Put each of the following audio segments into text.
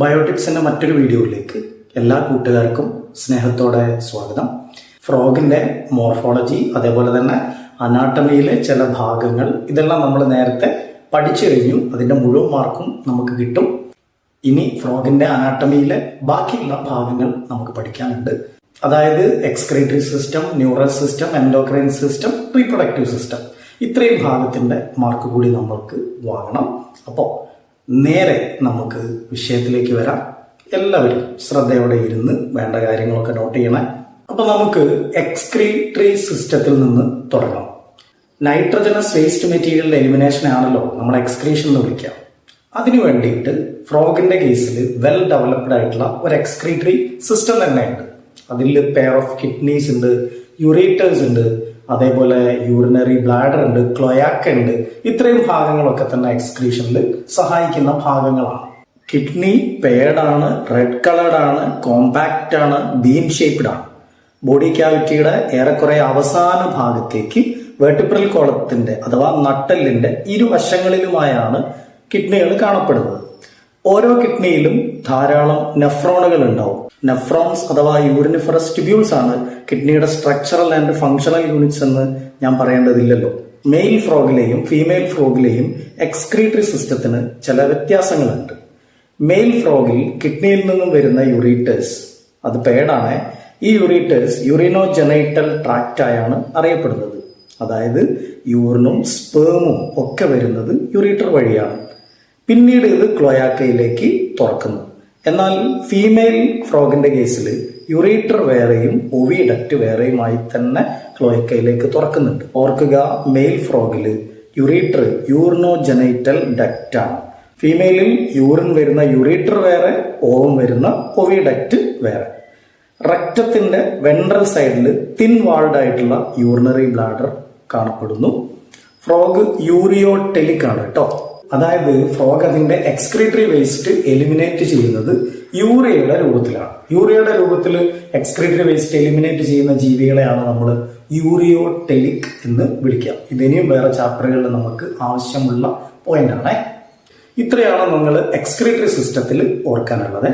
ബയോട്ടിക്സിന്റെ മറ്റൊരു വീഡിയോയിലേക്ക് എല്ലാ കൂട്ടുകാർക്കും സ്നേഹത്തോടെ സ്വാഗതം. ഫ്രോഗിന്റെ മോർഫോളജി, അതേപോലെ തന്നെ അനാട്ടമിയിലെ ചില ഭാഗങ്ങൾ, ഇതെല്ലാം നമ്മൾ നേരത്തെ പഠിച്ചു കഴിഞ്ഞു. അതിന്റെ മുഴുവൻ മാർക്കും നമുക്ക് കിട്ടും. ഇനി ഫ്രോഗിന്റെ അനാട്ടമിയിലെ ബാക്കിയുള്ള ഭാഗങ്ങൾ നമുക്ക് പഠിക്കാനുണ്ട്. അതായത് excretory system, neural system, endocrine system, reproductive system, ഇത്രയും ഭാഗത്തിന്റെ മാർക്ക് കൂടി നമ്മൾക്ക് വാങ്ങണം. അപ്പോൾ നേരെ നമുക്ക് വിഷയത്തിലേക്ക് വരാം. എല്ലാവരും ശ്രദ്ധയോടെ ഇരുന്ന് വേണ്ട കാര്യങ്ങളൊക്കെ നോട്ട് ചെയ്യണേ. അപ്പൊ നമുക്ക് എക്സ്ക്രീറ്ററി സിസ്റ്റത്തിൽ നിന്ന് തുടങ്ങാം. നൈട്രജനസ് വേസ്റ്റ് മെറ്റീരിയൽ എലിമിനേഷൻ ആണല്ലോ നമ്മൾ എക്സ്ക്രീഷൻ എന്ന് വിളിക്കുക. അതിനു വേണ്ടിയിട്ട് ഫ്രോഗിന്റെ കേസിൽ വെൽ ഡെവലപ്ഡ് ആയിട്ടുള്ള ഒരു എക്സ്ക്രീറ്ററി സിസ്റ്റം തന്നെയുണ്ട്. അതിൽ പെയർ ഓഫ് കിഡ്നീസ് ഉണ്ട്, യുറേറ്റേഴ്സ് ഉണ്ട്, അതേപോലെ യൂറിനറി ബ്ലാഡർ ഉണ്ട്, ക്ലോയാക്ക ഉണ്ട്. ഇത്രയും ഭാഗങ്ങളൊക്കെ തന്നെ എക്സ്ക്രീഷനിൽ സഹായിക്കുന്ന ഭാഗങ്ങളാണ്. കിഡ്നി പേഡാണ്, റെഡ് കളർഡ് ആണ്, കോമ്പാക്റ്റ് ആണ്, ബീം ഷേപ്ഡ് ആണ്. ബോഡി ക്യാവിറ്റിയുടെ ഏറെക്കുറെ അവസാന ഭാഗത്തേക്ക് വെർട്ടിബ്രൽ കോളത്തിന്റെ അഥവാ നട്ടെല്ലിന്റെ ഇരുവശങ്ങളിലുമായാണ് കിഡ്നികൾ കാണപ്പെടുന്നത്. ഓരോ കിഡ്നിയിലും ധാരാളം നെഫ്രോണുകൾ ഉണ്ടാവും. നെഫ്രോൺസ് അഥവാ യൂറിനിഫറസ് ട്യൂബ്യൂൾസ് ആണ് കിഡ്നിയുടെ സ്ട്രക്ചറൽ ആൻഡ് ഫങ്ഷണൽ യൂണിറ്റ്സ് എന്ന് ഞാൻ പറയേണ്ടതില്ലല്ലോ. മെയിൽ ഫ്രോഗിലെയും ഫീമെയിൽ ഫ്രോഗിലെയും എക്സ്ക്രീറ്ററി സിസ്റ്റത്തിന് ചില വ്യത്യാസങ്ങളുണ്ട്. മെയിൽ ഫ്രോഗിൽ കിഡ്നിയിൽ നിന്നും വരുന്ന യൂറീറ്റേഴ്സ്, അത് പേഡാണ്. ഈ യൂറീറ്റേഴ്സ് യൂറിനോജെനൈറ്റൽ ട്രാക്റ്റ് ആയാണ് അറിയപ്പെടുന്നത്. അതായത് യൂറിനും സ്പേമും ഒക്കെ വരുന്നത് യൂറീറ്റർ വഴിയാണ്. പിന്നീട് ഇത് ക്ലോയാക്കയിലേക്ക് തുറക്കുന്നു. എന്നാൽ ഫീമെയിൽ ഫ്രോഗിന്റെ കേസിൽ യൂറീറ്റർ വേറെയും ഒവിഡക്റ്റ് വേറെയുമായി തന്നെ ക്ലോയക്കയിലേക്ക് തുറക്കുന്നുണ്ട്. ഓർക്കുക, മെയിൽ ഫ്രോഗില് യൂറീറ്റർ യൂറിനോജെനൈറ്റൽ ഡക്റ്റ് ആണ്. ഫീമെയിലിൽ യൂറിൻ വരുന്ന യൂറീറ്റർ വേറെ, ഓവം വരുന്ന ഒവിഡക്റ്റ് വേറെ. റക്റ്റത്തിന്റെ വെൻട്രൽ സൈഡിൽ തിൻ വാൾഡ് ആയിട്ടുള്ള യൂറിനറി ബ്ലാഡർ കാണപ്പെടുന്നു. ഫ്രോഗ് യൂറിയോടെലിക് ആണ് കേട്ടോ. അതായത് ഫ്രോഗ് അതിന്റെ എക്സ്ക്രീറ്ററി വേസ്റ്റ് എലിമിനേറ്റ് ചെയ്യുന്നത് യൂറിയയുടെ രൂപത്തിലാണ്. യൂറിയയുടെ രൂപത്തിൽ എക്സ്ക്രീറ്ററി വേസ്റ്റ് എലിമിനേറ്റ് ചെയ്യുന്ന ജീവികളെയാണ് നമ്മൾ യൂറിയോടെലിക് എന്ന് വിളിക്കുക. ഇതിനെയും വേറെ ചാപ്റ്ററുകളിൽ നമുക്ക് ആവശ്യമുള്ള പോയിന്റ് ആണ്. ഇത്രയാണ് നിങ്ങൾ എക്സ്ക്രീറ്ററി സിസ്റ്റത്തിൽ ഓർക്കാനുള്ളത്.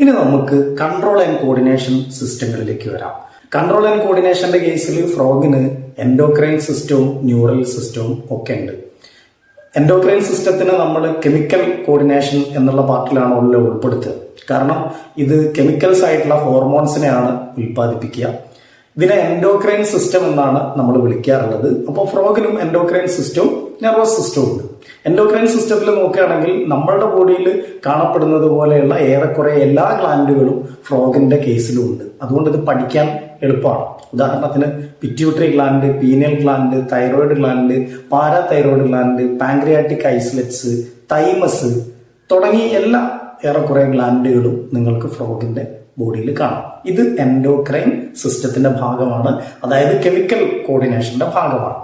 ഇനി നമുക്ക് കൺട്രോൾ ആൻഡ് കോർഡിനേഷൻ സിസ്റ്റങ്ങളിലേക്ക് വരാം. കൺട്രോൾ ആൻഡ് കോർഡിനേഷന്റെ കേസിൽ ഫ്രോഗിന് എൻഡോക്രൈൻ സിസ്റ്റവും ന്യൂറൽ സിസ്റ്റവും ഒക്കെ ഉണ്ട്. എൻഡോക്രൈൻ സിസ്റ്റത്തിന് നമ്മൾ കെമിക്കൽ കോർഡിനേഷൻ എന്നുള്ള പാർട്ടിലാണല്ലോ ഉൾപ്പെടുത്തുക. കാരണം ഇത് കെമിക്കൽസ് ആയിട്ടുള്ള ഹോർമോൺസിനെയാണ് ഉൽപ്പാദിപ്പിക്കുക. ഇതിനെ എൻഡോക്രൈൻ സിസ്റ്റം എന്നാണ് നമ്മൾ വിളിക്കാറുള്ളത്. അപ്പോൾ ഫ്രോഗിനും എൻഡോക്രൈൻ സിസ്റ്റവും നെർവസ് സിസ്റ്റവും ഉണ്ട്. എൻഡോക്രൈൻ സിസ്റ്റത്തിൽ നോക്കുകയാണെങ്കിൽ നമ്മളുടെ ബോഡിയിൽ കാണപ്പെടുന്നത് പോലെയുള്ള ഏറെക്കുറെ എല്ലാ ഗ്ലാൻഡുകളും ഫ്രോഗിന്റെ കേസിലും ഉണ്ട്. അതുകൊണ്ട് ഇത് പഠിക്കാൻ എളുപ്പമാണ്. ഉദാഹരണത്തിന് pituitary gland, pineal gland, thyroid gland, parathyroid gland, pancreatic islets, thymus തുടങ്ങി എല്ലാ ഏറെക്കുറെ ഗ്ലാൻഡുകളും നിങ്ങൾക്ക് ഫ്രോഗിന്റെ ബോഡിയിൽ കാണാം. ഇത് എൻഡോക്രൈൻ സിസ്റ്റത്തിന്റെ ഭാഗമാണ്, അതായത് കെമിക്കൽ കോർഡിനേഷന്റെ ഭാഗമാണ്.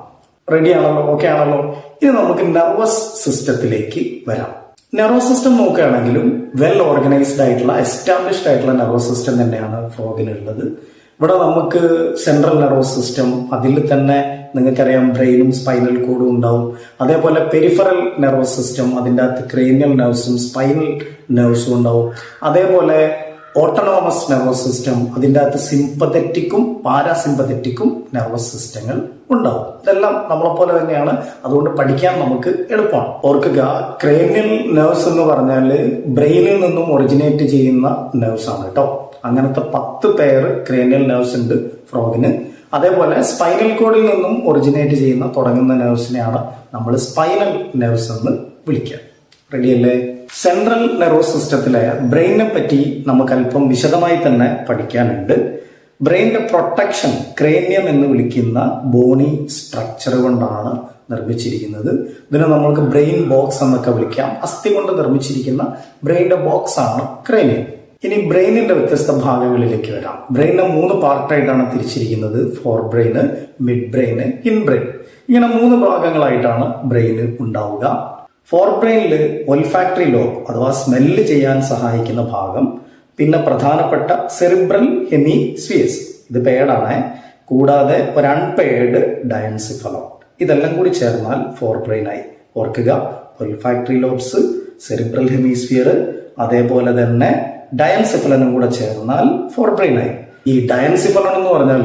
റെഡി ആണല്ലോ? ഓക്കെ ആണല്ലോ? ഇനി നമുക്ക് നെർവസ് സിസ്റ്റത്തിലേക്ക് വരാം. നെർവസ് സിസ്റ്റം നോക്കുകയാണെങ്കിലും വെൽ ഓർഗനൈസ്ഡ് ആയിട്ടുള്ള എസ്റ്റാബ്ലിഷ്ഡ് ആയിട്ടുള്ള നെർവസ് സിസ്റ്റം തന്നെയാണ് ഫ്രോഗിനുള്ളത്. ഇവിടെ നമുക്ക് സെൻട്രൽ നെർവസ് സിസ്റ്റം, അതിൽ തന്നെ നിങ്ങൾക്കറിയാം ബ്രെയിനും സ്പൈനൽ കോഡും ഉണ്ടാവും. അതേപോലെ പെരിഫറൽ നെർവസ് സിസ്റ്റം, അതിൻ്റെ അകത്ത് ക്രേനിയൽ നെർവ്സും സ്പൈനൽ നെർവ്സും ഉണ്ടാവും. അതേപോലെ ഓട്ടോണോമസ് നെർവസ് സിസ്റ്റം, അതിൻ്റെ അകത്ത് സിമ്പത്തറ്റിക്കും പാരാസിമ്പത്തറ്റിക്കും നെർവസ് സിസ്റ്റങ്ങൾ ഉണ്ടാവും. ഇതെല്ലാം നമ്മളെപ്പോലെ തന്നെയാണ്, അതുകൊണ്ട് പഠിക്കാൻ നമുക്ക് എളുപ്പമാണ്. ഓർക്കുക, ക്രേനിയൽ നെർവ്സ് എന്ന് പറഞ്ഞാൽ ബ്രെയിനിൽ നിന്നും ഒറിജിനേറ്റ് ചെയ്യുന്ന നെർവ്സ് ആണ് കേട്ടോ. അങ്ങനത്തെ 10 പെയർ ക്രേനിയൽ നെർവ്സ് ഉണ്ട് ഫ്രോഗിന്. അതേപോലെ സ്പൈനൽ കോഡിൽ നിന്നും ഒറിജിനേറ്റ് ചെയ്യുന്ന തുടങ്ങുന്ന നെർവ്സിനെയാണ് നമ്മൾ സ്പൈനൽ നെർവ്സ് എന്ന് വിളിക്കുക. റെഡിയല്ലേ? സെൻട്രൽ നെർവസ് സിസ്റ്റത്തിലെ ബ്രെയിനിനെ പറ്റി നമുക്ക് അല്പം വിശദമായി തന്നെ പഠിക്കാനുണ്ട്. ബ്രെയിനിന്റെ പ്രൊട്ടക്ഷൻ ക്രേനിയം എന്ന് വിളിക്കുന്ന ബോണി സ്ട്രക്ചർ കൊണ്ടാണ് നിർമ്മിച്ചിരിക്കുന്നത്. ഇതിനെ നമ്മൾക്ക് ബ്രെയിൻ ബോക്സ് എന്നൊക്കെ വിളിക്കാം. അസ്ഥി കൊണ്ട് നിർമ്മിച്ചിരിക്കുന്ന ബ്രെയിനിന്റെ ബോക്സ് ആണ് ക്രേനിയം. ഇനി ബ്രെയിനിന്റെ വ്യത്യസ്ത ഭാഗങ്ങളിലേക്ക് വരാം. ബ്രെയിനെ 3 പാർട്ടായിട്ടാണ് തിരിച്ചിരിക്കുന്നത്: ഫോർ ബ്രെയിന്, മിഡ് ബ്രെയിന്, ഹിൻ ബ്രെയിൻ. ഇങ്ങനെ 3 ഭാഗങ്ങളായിട്ടാണ് ബ്രെയിന് ഉണ്ടാവുക. ഫോർ ബ്രെയിനിൽ ഒൽഫാക്ടറി ലോബ് അഥവാ സ്മെല്ല് ചെയ്യാൻ സഹായിക്കുന്ന ഭാഗം, പിന്നെ പ്രധാനപ്പെട്ട സെറിബ്രൽ ഹെമിസ്ഫിയേഴ്സ്, ഇത് പേഡാണ്, കൂടാതെ ഒരു അൺപെയർഡ് ഡയൻസിഫലോൺ. ഇതെല്ലാം കൂടി ചേർന്നാൽ ഫോർ ബ്രെയിൻ ആയി. ഓർക്കുക, ഒൽഫാക്ടറി ലോബ്സ്, സെറിബ്രൽ ഹെമിസ്ഫിയർ, അതേപോലെ തന്നെ ഡയൻസിഫലനും കൂടെ ചേർന്നാൽ ഫോർബ്രെയിൻ ആയി. ഈ ഡയൻസിഫലൻ എന്ന് പറഞ്ഞാൽ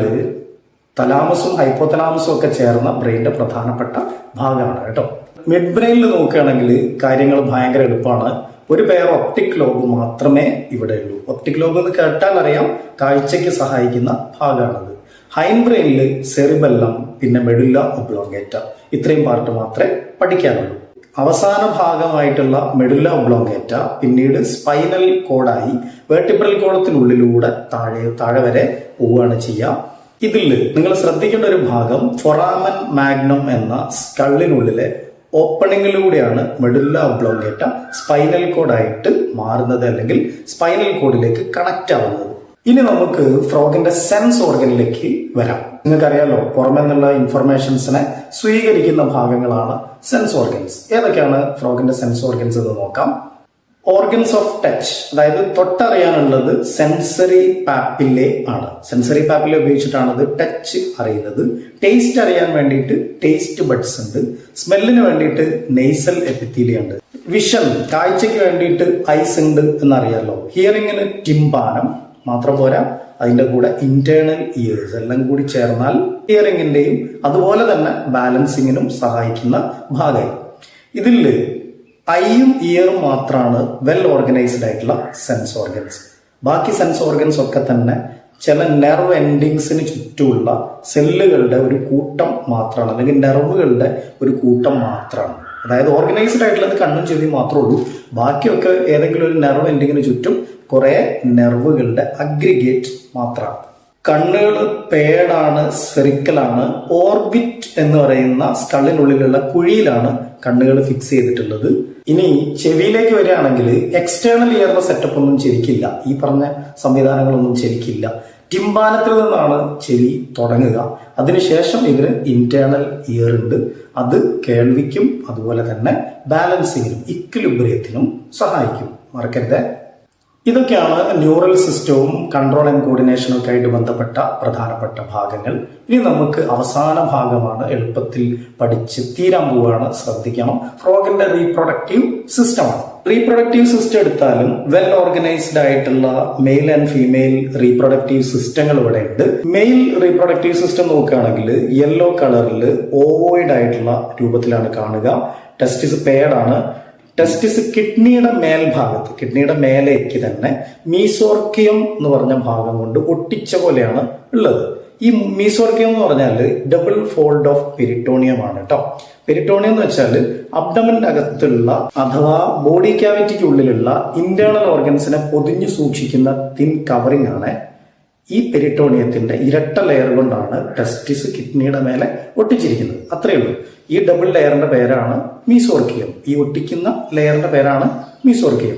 തലാമസും ഹൈപ്പോതലാമസും ഒക്കെ ചേർന്ന ബ്രെയിനിന്റെ പ്രധാനപ്പെട്ട ഭാഗമാണ് കേട്ടോ. മിഡ് ബ്രെയിനിൽ നോക്കുകയാണെങ്കിൽ കാര്യങ്ങൾ ഭയങ്കര എളുപ്പമാണ്. ഒരു പെയർ ഒപ്റ്റിക് ലോബ് മാത്രമേ ഇവിടെ ഉള്ളൂ. ഒപ്റ്റിക് ലോബ് എന്ന് കേട്ടാൽ അറിയാം, കാഴ്ചയ്ക്ക് സഹായിക്കുന്ന ഭാഗമാണത്. ഹൈൻഡ് ബ്രെയിനിൽ സെറിബെല്ലം, പിന്നെ മെഡുല്ല ഒബ്ലോങ്കേറ്റ, ഇത്രയും പാർട്ട് മാത്രമേ പഠിക്കാനുള്ളൂ. അവസാന ഭാഗമായിട്ടുള്ള മെഡുല്ല ഒബ്ലോങ്കേറ്റ പിന്നീട് സ്പൈനൽ കോഡായി വെർട്ടിബ്രൽ കോളത്തിനുള്ളിലൂടെ താഴെ വരെ പോവുകയാണ് ചെയ്യുക. ഇതിൽ നിങ്ങൾ ശ്രദ്ധിക്കേണ്ട ഒരു ഭാഗം ഫൊറാമൻ മാഗ്നം എന്ന സ്കള്ളിനുള്ളിലെ ഓപ്പണിങ്ങിലൂടെയാണ് മെഡുല്ല ഒബ്ലോങ്കേറ്റ സ്പൈനൽ കോഡായിട്ട് മാറുന്നത്, അല്ലെങ്കിൽ സ്പൈനൽ കോഡിലേക്ക് കണക്ട് ആവുന്നത്. ഇനി നമുക്ക് ഫ്രോഗിന്റെ സെൻസ് ഓർഗനിലേക്ക് വരാം. നിങ്ങൾക്കറിയാലോ, പുറമെ നിന്നുള്ള ഇൻഫർമേഷൻസിനെ സ്വീകരിക്കുന്ന ഭാഗങ്ങളാണ് സെൻസ് ഓർഗൻസ്. ഏതൊക്കെയാണ് ഫ്രോഗിന്റെ സെൻസ് ഓർഗൻസ് എന്ന് നോക്കാം. ഓർഗൻസ് ഓഫ് ടച്ച്, അതായത് തൊട്ടറിയാനുള്ളത് സെൻസറി പാപ്പിലെ ആണ്. സെൻസറി പാപ്പിലെ ഉപയോഗിച്ചിട്ടാണ് ഇത് ടച്ച് അറിയുന്നത്. ടേസ്റ്റ് അറിയാൻ വേണ്ടിയിട്ട് ടേസ്റ്റ് ബഡ്സ് ഉണ്ട്. സ്മെല്ലിന് വേണ്ടിയിട്ട് നെയ്സൽ എപ്പിത്തീലിയ ഉണ്ട്. വിഷൻ, കാഴ്ചയ്ക്ക് വേണ്ടിയിട്ട് ഐസ് ഉണ്ട് എന്നറിയാലോ. ഹിയറിങ്ങിന് ടിംപാനം മാത്രം പോരാ, അതിന്റെ കൂടെ ഇന്റേണൽ ഇയേഴ്സ് എല്ലാം കൂടി ചേർന്നാൽ ഹിയറിങ്ങിന്റെയും അതുപോലെ തന്നെ ബാലൻസിങ്ങിനും സഹായിക്കുന്ന ഭാഗമായി. ഇതിൽ ഐയും ഇയറും മാത്രമാണ് വെൽ ഓർഗനൈസ്ഡ് ആയിട്ടുള്ള സെൻസ് ഓർഗൻസ്. ബാക്കി സെൻസ് ഓർഗൻസ് ഒക്കെ തന്നെ ചില നെർവ് എൻഡിങ്സിന് ചുറ്റുമുള്ള സെല്ലുകളുടെ ഒരു കൂട്ടം മാത്രമാണ്, അല്ലെങ്കിൽ നെർവുകളുടെ ഒരു കൂട്ടം മാത്രമാണ്. അതായത് ഓർഗനൈസ്ഡ് ആയിട്ടുള്ളത് കണ്ണും ചെവിയും മാത്രമേ ഉള്ളൂ. ബാക്കിയൊക്കെ ഏതെങ്കിലും ഒരു നെർവ് എൻഡിങ്ങിന് ചുറ്റും കുറെ നെർവുകളുടെ അഗ്രിഗേറ്റ് മാത്രമാണ്. കണ്ണുകൾ പേടാണ്, സ്ഫെറിക്കലാണ്. ഓർബിറ്റ് എന്ന് പറയുന്ന സ്കള്ളിനുള്ളിലുള്ള കുഴിയിലാണ് കണ്ണുകൾ ഫിക്സ് ചെയ്തിട്ടുള്ളത്. ഇനി ചെവിയിലേക്ക് വരികയാണെങ്കിൽ എക്സ്റ്റേണൽ ഇയറിന്റെ സെറ്റപ്പ് ഒന്നും ശരിക്കില്ല. ഈ പറഞ്ഞ സംവിധാനങ്ങളൊന്നും ശരിക്കില്ല. ടിംബാനത്തിൽ നിന്നാണ് ചെവി തുടങ്ങുക. അതിനുശേഷം ഇതിന് ഇന്റേണൽ ഇയർ ഉണ്ട്. അത് കേൾവിക്കും അതുപോലെ തന്നെ ബാലൻസിങ്ങിനും ഇക്വിലിബ്രിയത്തിനും സഹായിക്കും, മറക്കരുത്. ഇതൊക്കെയാണ് ന്യൂറൽ സിസ്റ്റവും കൺട്രോൾ ആൻഡ് കോർഡിനേഷനും ഒക്കെ ആയിട്ട് ബന്ധപ്പെട്ട പ്രധാനപ്പെട്ട ഭാഗങ്ങൾ. ഇനി നമുക്ക് അവസാന ഭാഗമാണ്, എളുപ്പത്തിൽ പഠിച്ച് തീരാൻ പോവുകയാണ്, ശ്രദ്ധിക്കണം. ഫ്രോഗിന്റെ റീപ്രൊഡക്റ്റീവ് സിസ്റ്റമാണ്. റീപ്രൊഡക്റ്റീവ് സിസ്റ്റം എടുത്താലും വെൽ ഓർഗനൈസ്ഡ് ആയിട്ടുള്ള മെയിൽ ആൻഡ് ഫീമെയിൽ റീപ്രൊഡക്റ്റീവ് സിസ്റ്റങ്ങൾ ഇവിടെ ഉണ്ട്. മെയിൽ റീപ്രൊഡക്റ്റീവ് സിസ്റ്റം നോക്കുകയാണെങ്കിൽ യെല്ലോ കളറിൽ ഓവോയിഡ് ആയിട്ടുള്ള രൂപത്തിലാണ് കാണുക. ടെസ്റ്റിസ് പേഡാണ്. ടെസ്റ്റിസ് കിഡ്നിയുടെ മേൽഭാഗത്ത്, കിഡ്നിയുടെ മേലേക്ക് തന്നെ മീസോർക്കിയം എന്ന് പറഞ്ഞ ഭാഗം കൊണ്ട് ഒട്ടിച്ച പോലെയാണ് ഉള്ളത്. ഈ മീസോർക്കിയം എന്ന് പറഞ്ഞാൽ ഡബിൾ ഫോൾഡ് ഓഫ് പെരിറ്റോണിയം ആണ് കേട്ടോ. പെരിറ്റോണിയം എന്ന് വെച്ചാൽ അബ്ഡമന്റെ അകത്തുള്ള അഥവാ ബോഡി ക്യാവിറ്റിക്ക് ഉള്ളിലുള്ള ഇന്റേണൽ ഓർഗൻസിനെ പൊതിഞ്ഞു സൂക്ഷിക്കുന്ന തിൻ കവറിംഗ് ആണ്. ഈ പെരിറ്റോണിയത്തിന്റെ ഇരട്ട ലെയർ കൊണ്ടാണ് ടെസ്റ്റിസ് കിഡ്നിയുടെ മേലെ ഒട്ടിച്ചിരിക്കുന്നത്. അത്രയേ ഉള്ളൂ. ഈ ഡബിൾ ലെയറിന്റെ പേരാണ് മീസോർക്കിയം. ഈ ഒട്ടിക്കുന്ന ലെയറിന്റെ പേരാണ് മീസോർക്കിയം.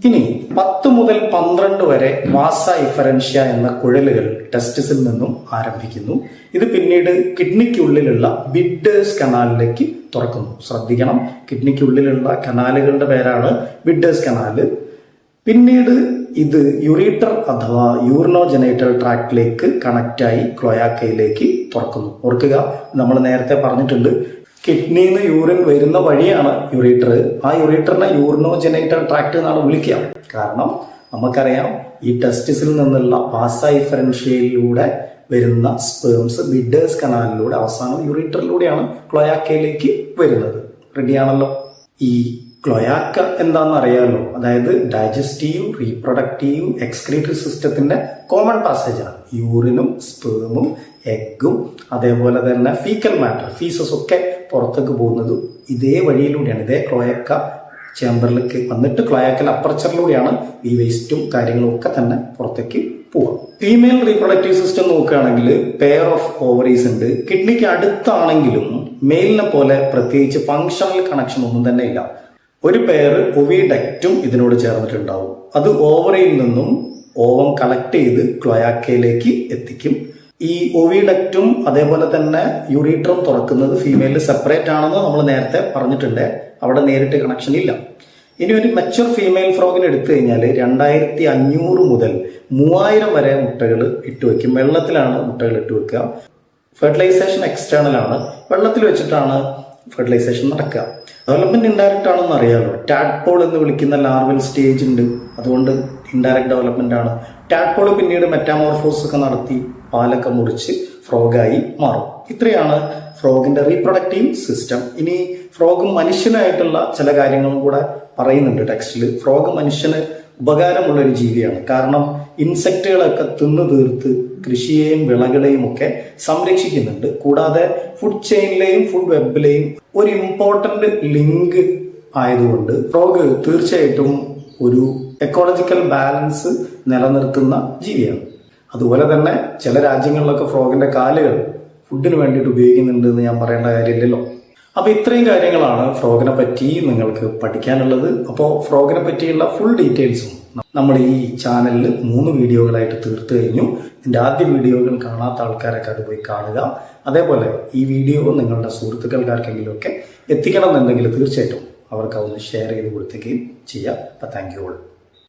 ഇനി 10 മുതൽ 12 വരെ വാസ ഇഫറൻഷ്യ എന്ന കുഴലുകൾ ടെസ്റ്റിസിൽ നിന്നും ആരംഭിക്കുന്നു. ഇത് പിന്നീട് കിഡ്നിക്കുള്ളിലുള്ള ബിഡേഴ്സ് കനാലിലേക്ക് തുറക്കുന്നു. ശ്രദ്ധിക്കണം, കിഡ്നിക്കുള്ളിലുള്ള കനാലുകളുടെ പേരാണ് ബിഡേഴ്സ് കനാല്. പിന്നീട് ഇത് യുറീറ്റർ അഥവാ യൂറിനോജനൈറ്റൽ ട്രാക്റ്റിലേക്ക് കണക്റ്റായി ക്ലോയാക്കയിലേക്ക് തുറക്കുന്നു. ഓർക്കുക, നമ്മൾ നേരത്തെ പറഞ്ഞിട്ടുണ്ട്, കിഡ്നിന്ന് യൂറിൻ വരുന്ന വഴിയാണ് യുറീറ്റർ. ആ യുറീറ്ററിനെ യൂറിനോജനൈറ്റൽ ട്രാക്ട് എന്നാണ് വിളിക്കുക. കാരണം നമുക്കറിയാം, ഈ ടെസ്റ്റിസിൽ നിന്നുള്ള വാസ ഇഫറൻഷ്യയിലൂടെ വരുന്ന സ്പേംസ് ബിഡേഴ്സ് കനാലിലൂടെ അവസാനം യുറീറ്ററിലൂടെയാണ് ക്ലോയാക്കയിലേക്ക് വരുന്നത്. റെഡിയാണല്ലോ. ഈ ക്ലോയാക്ക എന്താണെന്ന് അറിയാമല്ലോ. അതായത് ഡൈജസ്റ്റീവ്, റീപ്രൊഡക്റ്റീവ്, എക്സ്ക്രീറ്ററി സിസ്റ്റത്തിന്റെ കോമൺ പാസേജ് ആണ്. യൂറിനും സ്പേമും എഗ്ഗും അതേപോലെ തന്നെ ഫീക്കൽ മാറ്റർ, ഫീസസ് ഒക്കെ പുറത്തേക്ക് പോകുന്നത് ഇതേ വഴിയിലൂടെയാണ്. ഇതേ ക്ലോയാക്ക ചേമ്പറിലേക്ക് വന്നിട്ട് ക്ലോയാക്കൽ അപ്പർച്ചറിലൂടെയാണ് ഈ വേസ്റ്റും കാര്യങ്ങളും ഒക്കെ തന്നെ പുറത്തേക്ക് പോവാം. ഫീമെയിൽ റീപ്രൊഡക്റ്റീവ് സിസ്റ്റം നോക്കുകയാണെങ്കിൽ പെയർ ഓഫ് ഓവറീസ് ഉണ്ട്. കിഡ്നിക്ക് അടുത്താണെങ്കിലും മെയിലിനെ പോലെ പ്രത്യേകിച്ച് ഫങ്ഷണൽ കണക്ഷൻ ഒന്നും തന്നെ ഇല്ല. ഒരു പെയർ ഒവിഡക്റ്റും ഇതിനോട് ചേർന്നിട്ടുണ്ടാവും. അത് ഓവറിയിൽ നിന്നും ഓവം കളക്ട് ചെയ്ത് ക്ലോയാക്കയിലേക്ക് എത്തിക്കും. ഈ ഒവിഡക്റ്റും അതേപോലെ തന്നെ യുറീറ്ററും തുറക്കുന്നത് ഫീമെയിലിൽ സെപ്പറേറ്റ് ആണെന്ന് നമ്മൾ നേരത്തെ പറഞ്ഞിട്ടുണ്ട്. അവിടെ നേരിട്ട് കണക്ഷൻ ഇല്ല. ഇനി ഒരു മെച്ചുവർ ഫീമെയിൽ ഫ്രോഗിനെ എടുത്തു കഴിഞ്ഞാൽ 2500 മുതൽ 3000 വരെ മുട്ടകൾ ഇട്ടുവെക്കും. വെള്ളത്തിലാണ് മുട്ടകൾ ഇട്ടുവെക്കുക. ഫെർട്ടിലൈസേഷൻ എക്സ്റ്റേണൽ ആണ്. വെള്ളത്തിൽ വെച്ചിട്ടാണ് ഫെർട്ടിലൈസേഷൻ നടക്കുക. ഡെവലപ്മെന്റ് ഇൻഡയറക്റ്റ് ആണെന്ന് അറിയാമല്ലോ. ടാഡ്പോൾ എന്ന് വിളിക്കുന്ന ലാർവൽ സ്റ്റേജ് ഉണ്ട്, അതുകൊണ്ട് ഇൻഡയറക്റ്റ് ഡെവലപ്മെന്റ് ആണ്. ടാഡ്പോൾ പിന്നീട് മെറ്റാമോർഫോസ് ഒക്കെ നടത്തി പാലൊക്കെ മുറിച്ച് ഫ്രോഗായി മാറും. ഇത്രയാണ് ഫ്രോഗിന്റെ റീപ്രൊഡക്റ്റീവ് സിസ്റ്റം. ഇനി ഫ്രോഗ് മനുഷ്യനായിട്ടുള്ള ചില കാര്യങ്ങളും കൂടെ പറയുന്നുണ്ട് ടെക്സ്റ്റിൽ. ഫ്രോഗ് മനുഷ്യന് ഉപകാരമുള്ള ഒരു ജീവിയാണ്. കാരണം ഇൻസെക്റ്റുകളൊക്കെ തിന്നു തീർത്ത് കൃഷിയെയും വിളകളെയും ഒക്കെ സംരക്ഷിക്കുന്നുണ്ട്. കൂടാതെ ഫുഡ് ചെയിനിലെയും ഫുഡ് വെബിലെയും ഒരു ഇമ്പോർട്ടന്റ് ലിങ്ക് ആയതുകൊണ്ട് ഫ്രോഗ് തീർച്ചയായിട്ടും ഒരു എക്കോളജിക്കൽ ബാലൻസ് നിലനിർത്തുന്ന ജീവിയാണ്. അതുപോലെ തന്നെ ചില രാജ്യങ്ങളിലൊക്കെ ഫ്രോഗിന്റെ കാലുകൾ ഫുഡിന് വേണ്ടിയിട്ട് ഉപയോഗിക്കുന്നുണ്ട് എന്ന് ഞാൻ പറയേണ്ട കാര്യമില്ലല്ലോ. അപ്പൊ ഇത്രയും കാര്യങ്ങളാണ് ഫ്രോഗിനെ പറ്റി നിങ്ങൾക്ക് പഠിക്കാനുള്ളത്. അപ്പോൾ ഫ്രോഗിനെ പറ്റിയുള്ള ഫുൾ ഡീറ്റെയിൽസും നമ്മൾ ഈ ചാനലിൽ 3 വീഡിയോകളായിട്ട് തീർത്തു കഴിഞ്ഞു. ഇതിന്റെ ആദ്യ വീഡിയോകൾ കാണാത്ത ആൾക്കാരൊക്കെ അത് പോയി കാണുക. അതേപോലെ ഈ വീഡിയോ നിങ്ങളുടെ സുഹൃത്തുക്കൾക്കാർക്കെങ്കിലും ഒക്കെ എത്തിക്കണം എന്നുണ്ടെങ്കിൽ തീർച്ചയായിട്ടും അവർക്ക് അതൊന്ന് ഷെയർ ചെയ്ത് കൊടുക്കുകയും ചെയ്യാം. അപ്പൊ താങ്ക് യു ഓൾ.